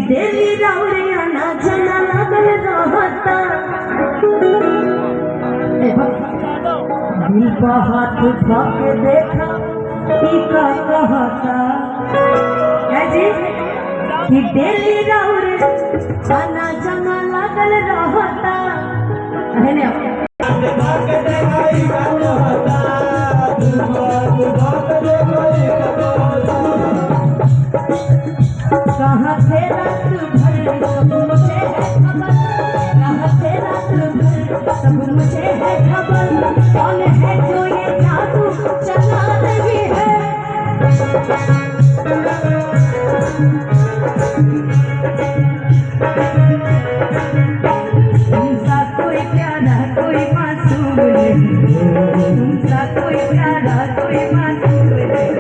Daily रावरिया ना जना लगल रहता दिल का हाथ उठा के देखा ई का कहता है जी कि डेली रावरिया ना जना लगल रहता है ने कहाँ से रात भर सब मुझे है खबर, कहाँ से रात भर सब मुझे है खबर, कौन है जो ये जादू चला रही है। तुमसा कोई प्यारा कोई मासूम नहीं, तुमसा कोई प्यारा कोई मासूम नहीं।